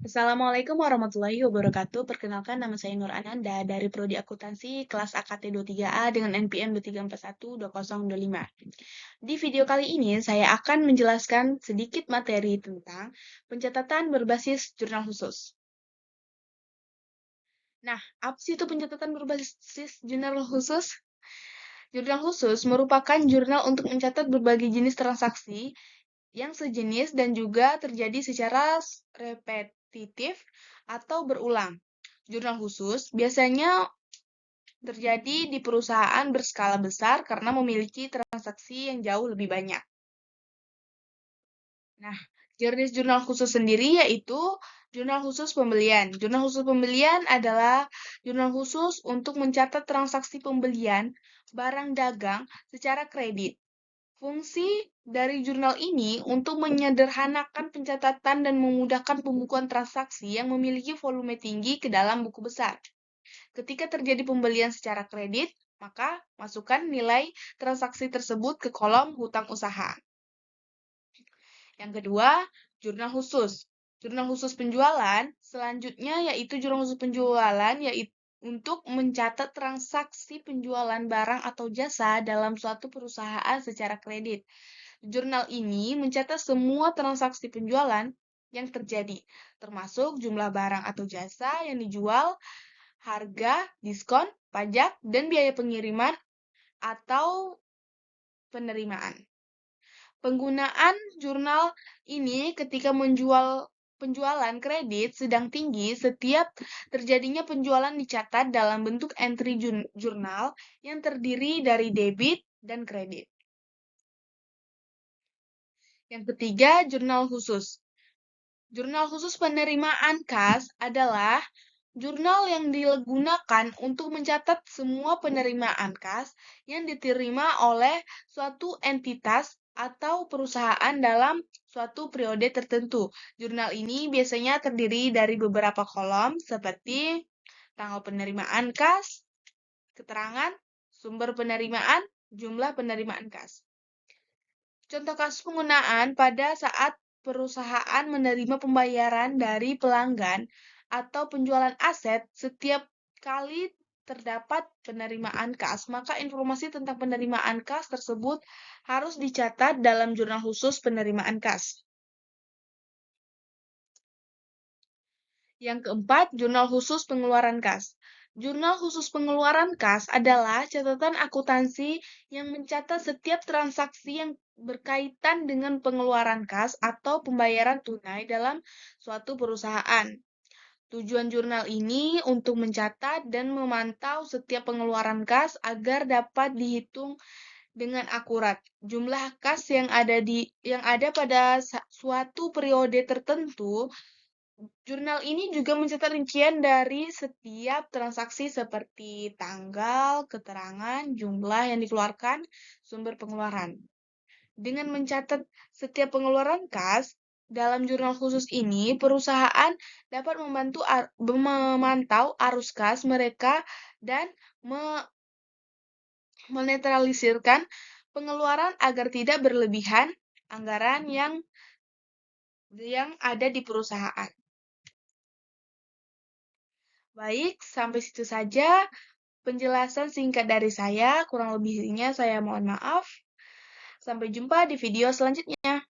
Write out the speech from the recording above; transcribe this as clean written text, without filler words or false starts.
Assalamualaikum warahmatullahi wabarakatuh. Perkenalkan, nama saya Nur Ananda dari Prodi Akuntansi kelas AKT 23A dengan NPM 23412025. Di video kali ini, saya akan menjelaskan sedikit materi tentang pencatatan berbasis jurnal khusus. Nah, apa sih itu pencatatan berbasis jurnal khusus? Jurnal khusus merupakan jurnal untuk mencatat berbagai jenis transaksi yang sejenis dan juga terjadi secara repetitif atau berulang. Jurnal khusus biasanya terjadi di perusahaan berskala besar karena memiliki transaksi yang jauh lebih banyak. Nah, jenis jurnal khusus sendiri yaitu jurnal khusus pembelian. Jurnal khusus pembelian adalah jurnal khusus untuk mencatat transaksi pembelian barang dagang secara kredit. Fungsi dari jurnal ini untuk menyederhanakan pencatatan dan memudahkan pembukuan transaksi yang memiliki volume tinggi ke dalam buku besar. Ketika terjadi pembelian secara kredit, maka masukkan nilai transaksi tersebut ke kolom hutang usaha. Yang kedua, jurnal khusus. Jurnal khusus penjualan selanjutnya yaitu jurnal khusus penjualan yaitu untuk mencatat transaksi penjualan barang atau jasa dalam suatu perusahaan secara kredit. Jurnal ini mencatat semua transaksi penjualan yang terjadi, termasuk jumlah barang atau jasa yang dijual, harga, diskon, pajak, dan biaya pengiriman atau penerimaan. Penggunaan jurnal ini ketika penjualan kredit sedang tinggi, setiap terjadinya penjualan dicatat dalam bentuk entry jurnal yang terdiri dari debit dan kredit. Yang ketiga, jurnal khusus. Jurnal khusus penerimaan kas adalah jurnal yang digunakan untuk mencatat semua penerimaan kas yang diterima oleh suatu entitas atau perusahaan dalam suatu periode tertentu. Jurnal ini biasanya terdiri dari beberapa kolom seperti tanggal penerimaan kas, keterangan, sumber penerimaan, jumlah penerimaan kas. Contoh kasus penggunaan pada saat perusahaan menerima pembayaran dari pelanggan atau penjualan aset setiap kali terdapat penerimaan kas, maka informasi tentang penerimaan kas tersebut harus dicatat dalam jurnal khusus penerimaan kas. Yang keempat, jurnal khusus pengeluaran kas. Jurnal khusus pengeluaran kas adalah catatan akuntansi yang mencatat setiap transaksi yang berkaitan dengan pengeluaran kas atau pembayaran tunai dalam suatu perusahaan. Tujuan jurnal ini untuk mencatat dan memantau setiap pengeluaran kas agar dapat dihitung dengan akurat. Jumlah kas yang ada pada suatu periode tertentu. Jurnal ini juga mencatat rincian dari setiap transaksi seperti tanggal, keterangan, jumlah yang dikeluarkan, sumber pengeluaran. Dengan mencatat setiap pengeluaran kas, dalam jurnal khusus ini, perusahaan dapat memantau arus kas mereka dan menetralisirkan pengeluaran agar tidak berlebihan anggaran yang ada di perusahaan. Baik, sampai situ saja penjelasan singkat dari saya. Kurang lebihnya saya mohon maaf. Sampai jumpa di video selanjutnya.